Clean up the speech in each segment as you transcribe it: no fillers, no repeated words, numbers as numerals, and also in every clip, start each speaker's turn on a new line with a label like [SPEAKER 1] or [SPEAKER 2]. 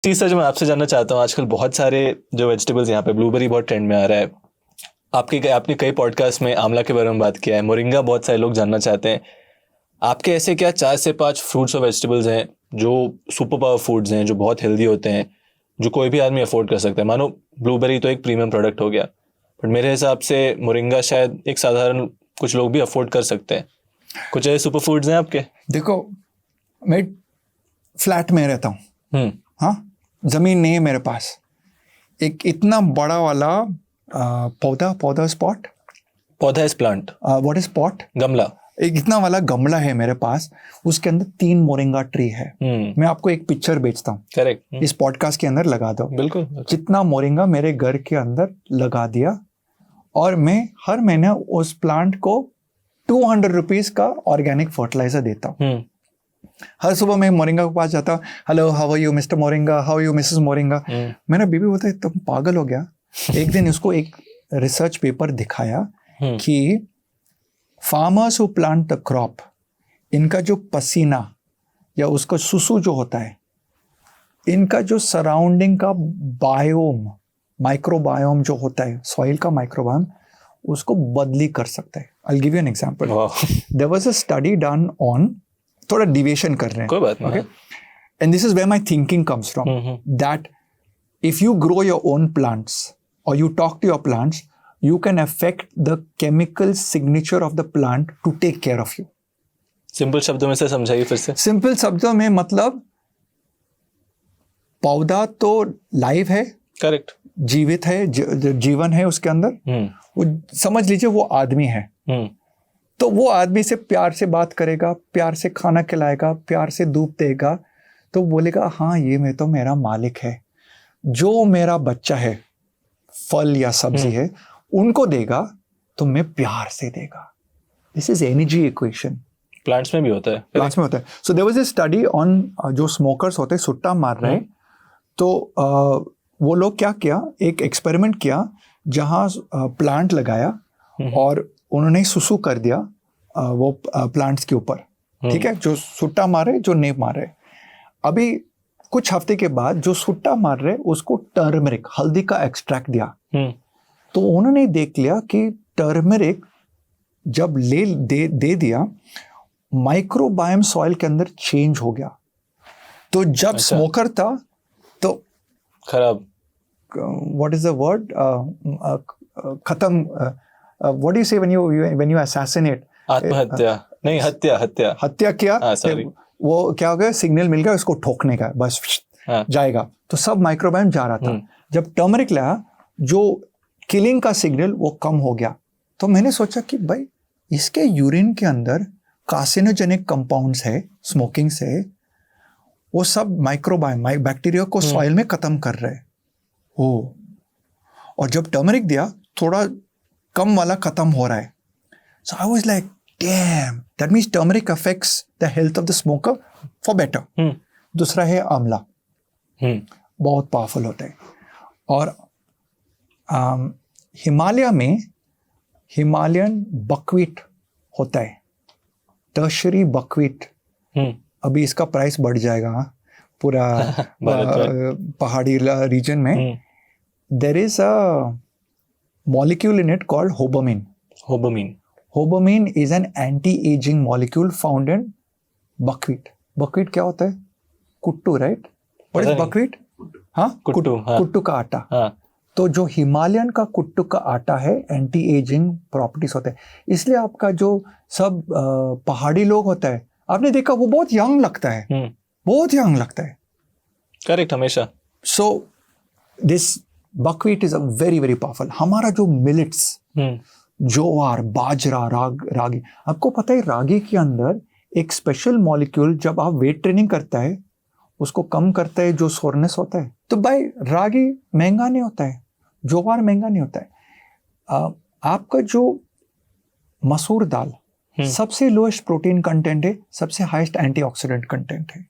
[SPEAKER 1] तीसरा जो मैं आपसे जानना चाहता हूँ, आजकल बहुत सारे जो वेजिटेबल्स यहाँ पे, ब्लूबेरी बहुत ट्रेंड में आ रहा है। आपने कई पॉडकास्ट में आंवला के बारे में बात किया है, मोरिंगा बहुत सारे लोग जानना चाहते हैं। आपके ऐसे क्या 4 से 5 फ्रूट्स और वेजिटेबल्स हैं जो सुपर पावर फूड्स हैं, जो बहुत हेल्दी होते हैं, जो कोई भी आदमी अफोर्ड कर सकता है? मानो ब्लूबेरी तो एक प्रीमियम प्रोडक्ट हो गया, बट मेरे हिसाब से मोरिंगा शायद एक साधारण कुछ लोग भी अफोर्ड कर सकते हैं। कुछ ऐसे सुपर फूड्स हैं आपके?
[SPEAKER 2] देखो, मैं फ्लैट में रहता हूँ, हाँ, जमीन नहीं है मेरे पास। एक इतना बड़ा वाला पौधा स्पॉट,
[SPEAKER 1] पौधा is plant,
[SPEAKER 2] what is pot,
[SPEAKER 1] गमला।
[SPEAKER 2] एक इतना वाला गमला है मेरे पास, उसके अंदर 3 मोरिंगा ट्री है। मैं आपको एक पिक्चर भेजता हूँ,
[SPEAKER 1] करेक्ट,
[SPEAKER 2] इस पॉडकास्ट के अंदर लगा दो।
[SPEAKER 1] बिल्कुल।
[SPEAKER 2] जितना मोरिंगा मेरे घर के अंदर लगा दिया, और मैं हर महीने उस प्लांट को 200 रुपीज का ऑर्गेनिक फर्टिलाइजर देता हूँ। हर सुबह मैं मोरिंगा के पास जाता हूँ, hello how are you Mr Moringa, how are you Mrs Moringa. मेरा बीबी बोलता है तुम पागल हो गया। एक दिन उसको एक रिसर्च पेपर दिखाया कि farmers who plant the crop, इनका जो पसीना या उसका सुसु जो होता है, इनका जो सराउंडिंग का बायोम, माइक्रोबायोम जो होता है, सॉइल का माइक्रोबायोम, उसको बदली कर सकता है। I will give you an example. There was a study done on, थोड़ा डिविएशन कर रहे हैं,
[SPEAKER 1] कोई बात नहीं,
[SPEAKER 2] okay, and this is where my thinking comes from, that if you grow your own plants और you talk to your plants, you can affect the chemical signature of the plant to take care of you.
[SPEAKER 1] Simple शब्दों में से समझाइए फिर से।
[SPEAKER 2] Simple शब्दों में मतलब, पौधा तो लाइव है,
[SPEAKER 1] करेक्ट,
[SPEAKER 2] जीवित है, जीवन है उसके अंदर। वो समझ लीजिए वो आदमी है, तो वो आदमी से प्यार से बात करेगा, प्यार से खाना खिलाएगा, प्यार से दूध देगा, तो बोलेगा हाँ ये मैं तो मेरा मालिक है। जो मेरा बच्चा है, फल या सब्जी है, उनको देगा तो मैं प्यार से देगा। This is energy equation.
[SPEAKER 1] Plants में भी होता है,
[SPEAKER 2] प्लांट्स में होता है। So there was a study on जो स्मोकर्स होते हैं, सुट्टा मार रहे हैं, तो वो लोग क्या किया, एक एक्सपेरिमेंट किया जहां प्लांट लगाया और उन्होंने सुसु कर दिया वो प्लांट्स के ऊपर, ठीक है, जो सुट्टा मार रहे, जो नहीं मार रहे। अभी कुछ हफ्ते के बाद जो सुट्टा मार रहे उसको टर्मरिक, हल्दी का एक्सट्रैक्ट दिया, तो उन्होंने देख लिया कि टर्मरिक जब दे दिया, माइक्रोबायोम सॉइल के अंदर चेंज हो गया। तो जब स्मोकर था तो
[SPEAKER 1] खराब,
[SPEAKER 2] व्हाट इज द वर्ड, खत्म, व्हाट डू यू से व्हेन यू असैसिनेट,
[SPEAKER 1] आत्महत्या नहीं, हत्या
[SPEAKER 2] किया, वो क्या हो गया, सिग्नल मिल गया उसको ठोकने का, बस जाएगा। तो सब माइक्रोबायोम जा रहा था। जब टर्मरिक लाया, जो किलिंग का सिग्नल वो कम हो गया। तो मैंने सोचा कि भाई इसके यूरिन के अंदर कार्सिनोजेनिक कंपाउंड्स है, स्मोकिंग से, वो सब माइक्रोबायोम, बैक्टीरिया को सॉइल में खत्म कर रहे हैं। और जब टर्मरिक दिया, थोड़ा कम वाला खत्म हो रहा है। So I was like damn, that means turmeric affects the health of the smoker for better. दूसरा है आंवला, बहुत पावरफुल होता है। और हिमालय में हिमालयन बकवीट होता है, टर्शरी बकवीट। अभी इसका प्राइस बढ़ जाएगा पूरा पहाड़ी रीजन में। There is a molecule in it called hobomin. Hobomin is an anti ageing molecule found in buckwheat. Buckwheat क्या होता है? कुट्टू, राइट? What is buckwheat? हाँ, कुट्टू का आटा। हाँ। तो जो हिमालयन का कुट्टू का आटा है, एंटी एजिंग प्रॉपर्टीज होते हैं। इसलिए आपका जो सब पहाड़ी लोग होता है, आपने देखा वो बहुत यंग लगता है, बहुत यंग लगता है।
[SPEAKER 1] करेक्ट, हमेशा।
[SPEAKER 2] So this buckwheat is a very very powerful. हमारा जो मिलेट्स, ज्वार, बाजरा, रागी, आपको पता है रागी के अंदर एक स्पेशल मॉलिक्यूल जब आप वेट ट्रेनिंग करता है उसको कम करता है, जो सोरनेस होता है। तो भाई रागी महंगा नहीं होता है, ज्वार महंगा नहीं होता है। आपका जो मसूर दाल सबसे लोएस्ट प्रोटीन कंटेंट है, सबसे हाईएस्ट एंटीऑक्सीडेंट कंटेंट है,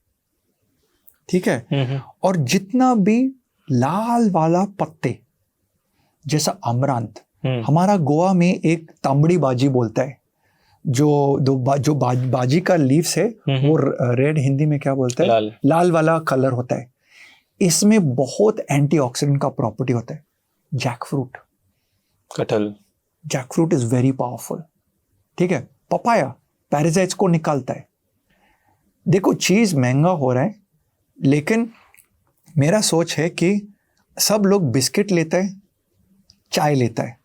[SPEAKER 2] ठीक है। और जितना भी लाल वाला पत्ते जैसा अमरांत, हमारा गोवा में एक तांबड़ी बाजी बोलता है, जो बाजी का लीव्स है वो रेड, हिंदी में क्या बोलते हैं, लाल वाला कलर होता है। इसमें बहुत एंटीऑक्सीडेंट का प्रॉपर्टी होता है। जैकफ्रूट,
[SPEAKER 1] कटहल,
[SPEAKER 2] जैकफ्रूट इज वेरी पावरफुल, ठीक है। पपाया पैरासाइट्स को निकालता है। देखो चीज महंगा हो रहा है, लेकिन मेरा सोच है कि सब लोग बिस्किट लेता है, चाय लेता है,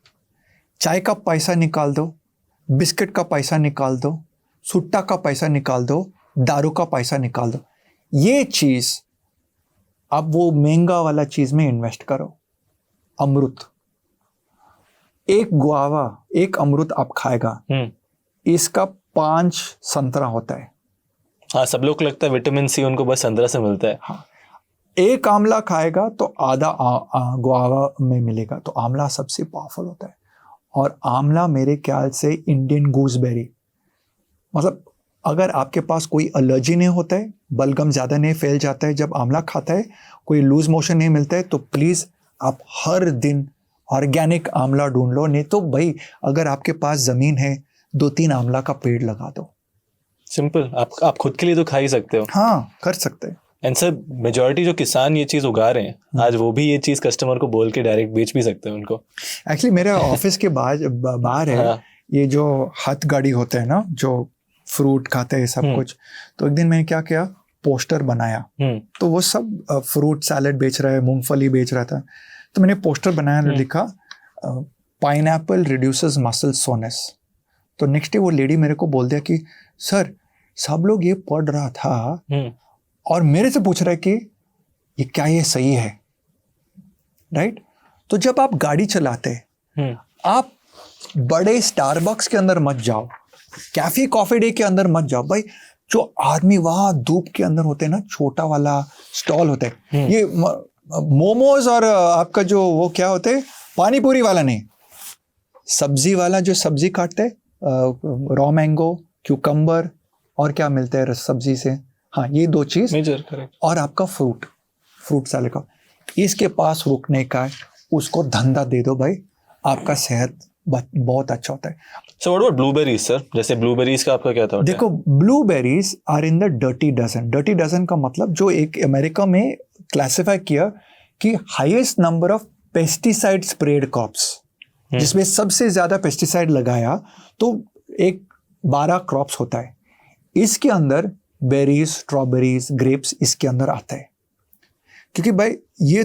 [SPEAKER 2] चाय का पैसा निकाल दो, बिस्किट का पैसा निकाल दो, सुट्टा का पैसा निकाल दो, दारू का पैसा निकाल दो। ये चीज अब वो महंगा वाला चीज में इन्वेस्ट करो। अमृत, एक गुआवा, एक अमृत आप खाएगा, इसका 5 संतरा होता है।
[SPEAKER 1] हाँ, सब लोग को लगता है विटामिन सी उनको बस संतरा से मिलता है।
[SPEAKER 2] हाँ, एक आंवला खाएगा तो आधा गुआवा में मिलेगा, तो आंवला सबसे पावरफुल होता है। और आंवला मेरे ख्याल से इंडियन गूसबेरी, मतलब अगर आपके पास कोई एलर्जी नहीं होता है, बलगम ज़्यादा नहीं फैल जाता है जब आंवला खाता है, कोई लूज मोशन नहीं मिलता है, तो प्लीज़ आप हर दिन ऑर्गेनिक आंवला ढूंढ लो। नहीं तो भाई अगर आपके पास ज़मीन है, 2-3 आंवला का पेड़ लगा दो।
[SPEAKER 1] सिंपल, आप खुद के लिए तो खा ही सकते हो।
[SPEAKER 2] हाँ, कर सकते हैं।
[SPEAKER 1] एंड सर, मेजॉरिटी जो किसान ये चीज़ उगा रहे हैं आज, वो भी ये चीज़ कस्टमर को बोल के डायरेक्ट बेच भी सकते हैं उनको।
[SPEAKER 2] एक्चुअली मेरे ऑफिस के बाहर है
[SPEAKER 1] हाँ।
[SPEAKER 2] ये जो हाथ गाड़ी होते हैं ना, जो फ्रूट खाते हैं सब कुछ। तो एक दिन मैंने क्या किया, पोस्टर बनाया। तो वो सब फ्रूट सैलेड बेच रहा है, मूंगफली बेच रहा था। तो मैंने पोस्टर बनाया, लिखा पाइनएप्पल रिड्यूसेस मसल सोनेस। तो नेक्स्ट डे वो लेडी मेरे को बोल दिया कि सर, सब लोग ये पढ़ रहा था और मेरे से पूछ रहा है कि ये क्या, ये सही है? राइट। तो जब आप गाड़ी चलाते हैं, आप बड़े स्टारबक्स के अंदर मत जाओ, कैफे कॉफी डे के अंदर मत जाओ भाई। जो आदमी वहां धूप के अंदर होते हैं ना, छोटा वाला स्टॉल होता है, ये मोमोज और आपका जो वो क्या होते हैं, पानी पूरी वाला नहीं, सब्जी वाला जो सब्जी काटते हैं, रॉ मैंगो, क्यूकम्बर और क्या मिलते हैं सब्जी से, हाँ ये 2 चीज
[SPEAKER 1] मेजर, करेक्ट। और
[SPEAKER 2] आपका फ्रूट सैलेड का, इसके पास रुकने का है, उसको धंधा दे दो भाई, आपका सेहत बहुत अच्छा होता है।
[SPEAKER 1] So what about blueberries sir? जैसे ब्लूबेरीज का आपका क्या था?
[SPEAKER 2] देखो, blueberries are in the dirty dozen. Dirty dozen का मतलब जो एक अमेरिका में क्लासिफाई किया कि highest number of pesticide spread crops, जिसमें सबसे ज्यादा पेस्टिसाइड लगाया, तो एक 12 क्रॉप्स होता है। इसके अंदर बेरीज, स्ट्रॉबेरीज, ग्रेप्स इसके अंदर आता है। क्योंकि भाई ये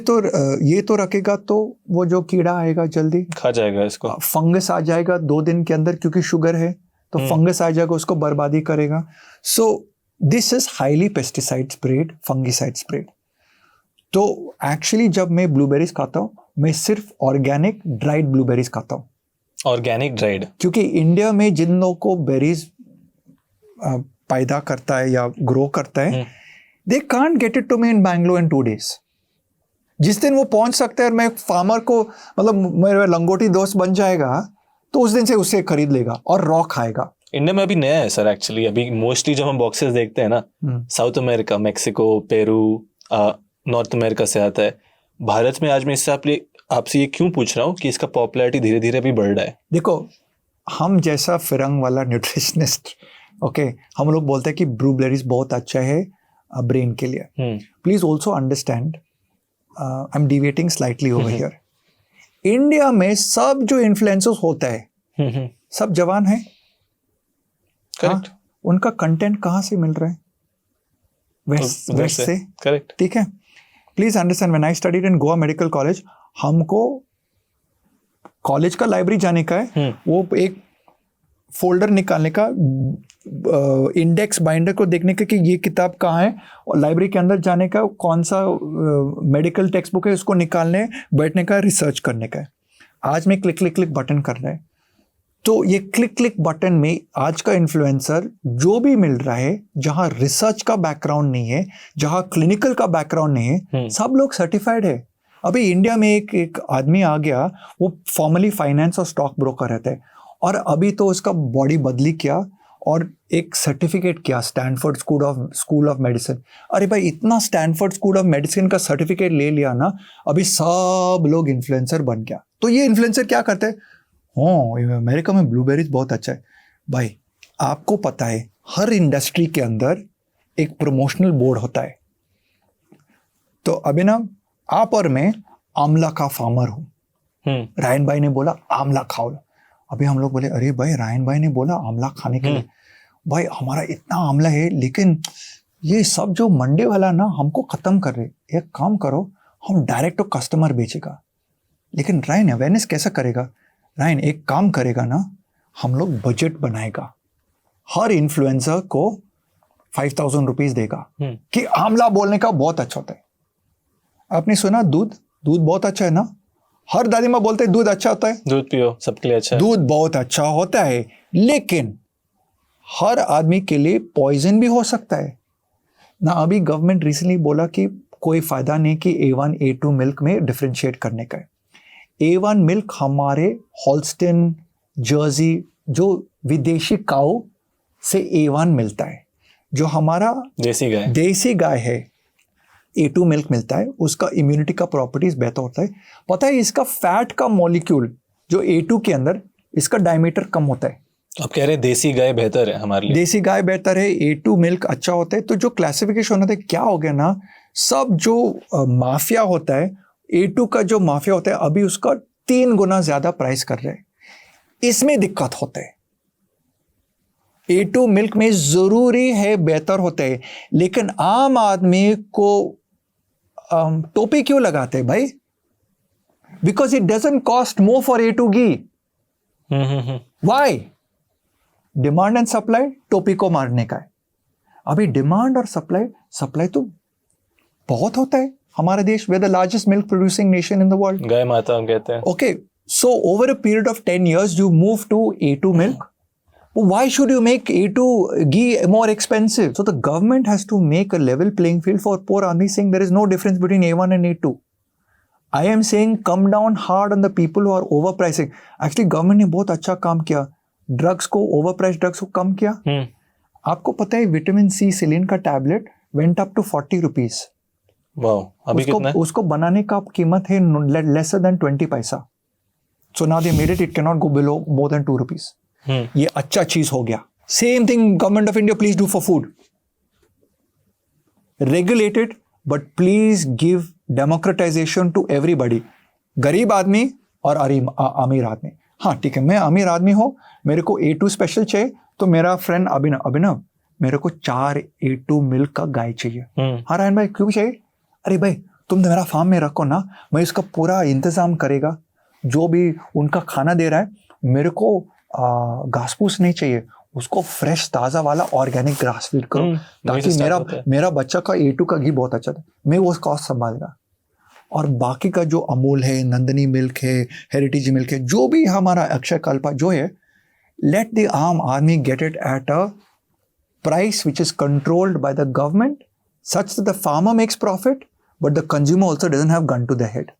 [SPEAKER 2] तो रखेगा तो वो जो कीड़ा आएगा जल्दी
[SPEAKER 1] खा जाएगा इसको,
[SPEAKER 2] फंगस आ जाएगा 2 दिन के अंदर, क्योंकि शुगर है तो फंगस आ जाएगा, उसको बर्बादी करेगा। So this is highly pesticide spread, fungicide spread. तो एक्चुअली जब मैं ब्लूबेरीज खाता हूँ, मैं सिर्फ ऑर्गेनिक ड्राइड ब्लूबेरीज खाता हूँ।
[SPEAKER 1] ऑर्गेनिक ड्राइड,
[SPEAKER 2] क्योंकि इंडिया में जिन लोगों को बेरीज पैदा करता है या ग्रो करता है, they can't get it to me in Bangalore in 2 days। जिस दिन वो पहुंच सकते हैं और मैं फार्मर को, मतलब मेरा लंगोटी दोस्त बन जाएगा, तो उस दिन से उसे खरीद लेगा और रॉ खाएगा।
[SPEAKER 1] इंडिया में अभी नया है सर एक्चुअली। अभी मोस्टली जब हम बॉक्सेस देखते हैं ना, south America, Mexico, Peru, north America से आता है। भारत में आज मैं इससे आपसे ये क्यों पूछ रहा हूँ कि इसका पॉपुलैरिटी धीरे धीरे अभी बढ़ रहा है।
[SPEAKER 2] देखो, हम जैसा फिरंग वाला न्यूट्रिशनिस्ट, ओके, हम लोग बोलते हैं कि ब्लूबेरीज बहुत अच्छा है ब्रेन के लिए। Please also understand, I am deviating slightly over here. India में सब जो इन्फ्लुएंसर्स होता है, सब जवान है,
[SPEAKER 1] करेक्ट।
[SPEAKER 2] उनका कंटेंट कहाँ से मिल रहा है? वेस्ट से,
[SPEAKER 1] करेक्ट।
[SPEAKER 2] ठीक है। Please understand, when I studied in Goa medical college, हमको कॉलेज का लाइब्रेरी जाने का है, वो एक फोल्डर निकालने का, इंडेक्स बाइंडर को देखने का कि ये किताब कहाँ है, और लाइब्रेरी के अंदर जाने का, कौन सा मेडिकल टेक्स्ट बुक है, उसको निकालने बैठने का, रिसर्च करने का है। आज में क्लिक क्लिक क्लिक बटन कर रहा है। तो ये क्लिक क्लिक बटन में आज का इन्फ्लुएंसर जो भी मिल रहा है, जहां रिसर्च का बैकग्राउंड नहीं है, जहां क्लिनिकल का बैकग्राउंड नहीं है, सब लोग सर्टिफाइड है। अभी इंडिया में एक आदमी आ गया, वो फॉर्मली फाइनेंस और स्टॉक ब्रोकर रहता है, और अभी तो उसका बॉडी बदली किया और एक सर्टिफिकेट किया स्टैनफोर्ड स्कूल ऑफ मेडिसिन। अरे भाई, इतना स्टैनफोर्ड स्कूल ऑफ मेडिसिन का सर्टिफिकेट ले लिया ना, अभी सब लोग इन्फ्लुएंसर बन गया। तो ये इन्फ्लुएंसर क्या करते हैं, हाँ अमेरिका में ब्लूबेरीज बहुत अच्छा है। भाई आपको पता है, हर इंडस्ट्री के अंदर एक प्रमोशनल बोर्ड होता है। तो अभी ना आप और मैं आंवला का फार्मर हूँ। रायन भाई ने बोला आंवला खाओ। अभी हम लोग बोले अरे भाई रायन भाई ने बोला आंवला खाने के लिए, भाई हमारा इतना आंवला है लेकिन ये सब जो मंडी वाला ना हमको खत्म कर रहे, एक काम करो हम डायरेक्ट तो कस्टमर बेचेगा। लेकिन रायन अवेयरनेस कैसा करेगा? रायन एक काम करेगा ना, हम लोग बजट बनाएगा, हर इन्फ्लुएंसर को 5,000 रुपीज देगा कि आंवला बोलने का बहुत अच्छा होता है। आपने सुना दूध बहुत अच्छा है ना, हर दादी माँ बोलते हैं दूध अच्छा होता है,
[SPEAKER 1] दूध पियो सबके लिए अच्छा है।
[SPEAKER 2] दूध बहुत अच्छा होता है लेकिन हर आदमी के लिए पॉइजन भी हो सकता है ना। अभी गवर्नमेंट रिसेंटली बोला कि कोई फायदा नहीं कि A1 A2 मिल्क में डिफरेंशिएट करने का है। A1 मिल्क हमारे हॉल्स्टन जर्सी जो विदेशी काऊ से A1 मिलता है, जो हमारा देसी गाय है A2 मिल्क मिलता है, उसका इम्यूनिटी का प्रॉपर्टीज बेहतर होता है। पता है इसका फैट का मॉलिक्यूल जो A2 के अंदर, इसका डायमीटर कम होता है।
[SPEAKER 1] आप कह रहे हैं देसी गाय बेहतर है हमारे लिए? देसी गाय
[SPEAKER 2] बेहतर है, A2 मिल्क अच्छा होता है। तो जो क्लासिफिकेशन होता है क्या हो गया ना, सब जो माफिया होता है, A2 का जो माफिया होता है अभी उसका 3 गुना ज्यादा प्राइस कर रहे हैं। इसमें दिक्कत होता है। A2 मिल्क में जरूरी है बेहतर होता है, लेकिन आम आदमी को टोपी क्यों लगाते हैं भाई? Because it doesn't cost more for A2 ghee. Why? Demand and supply टोपी को मारने का है। अभी डिमांड और सप्लाई तो बहुत होता है हमारे देश। We are the largest milk producing nation in the world,
[SPEAKER 1] गाय माता हम कहते हैं।
[SPEAKER 2] Okay, so over a period of 10 years you move to A2 milk. Why should you make A2 ghee more expensive? So the government has to make a level playing field for poor army, saying there is no difference between A1 and A2. I am saying come down hard on the people who are overpricing. Actually government ने बहुत अच्छा काम किया, drugs को, ओवरप्राइस drugs को कम किया। आपको पता है विटामिन सी सिलिन का tablet went up to 40 rupees.
[SPEAKER 1] अभी कितना?
[SPEAKER 2] उसको बनाने का कीमत है लेसर देन 20 पैसा। So now they made it can not go below more than 2 rupees. ये अच्छा चीज हो गया। Same thing government of India please do for food. Regulated but please give democratization to everybody, गरीब आदमी और अमीर आदमी। हाँ ठीक है, मैं अमीर आदमी हूँ, मेरे को A2 स्पेशल चाहिए, तो मेरा फ्रेंड अभिनव मेरे को 4 A2 मिल्क का गाय चाहिए। हाँ रायन भाई क्यों चाहिए? अरे भाई तुम मेरा फार्म में रखो ना, मैं इसका पूरा इंतजाम करेगा, जो भी उनका खाना दे रहा है, मेरे को घास फूस नहीं चाहिए, उसको फ्रेश ताज़ा वाला ऑर्गेनिक ग्रास फीड करो, ताकि मेरा बच्चा का A2 का घी बहुत अच्छा था, मैं वो कॉस्ट संभालेगा। और बाकी का जो अमूल है, नंदनी मिल्क है, हेरिटेज मिल्क है, जो भी हमारा अक्षय कल्पा जो है, लेट द आम आदमी get it at a price which is controlled by the government such that the farmer makes profit but the consumer also doesn't have gun to the head.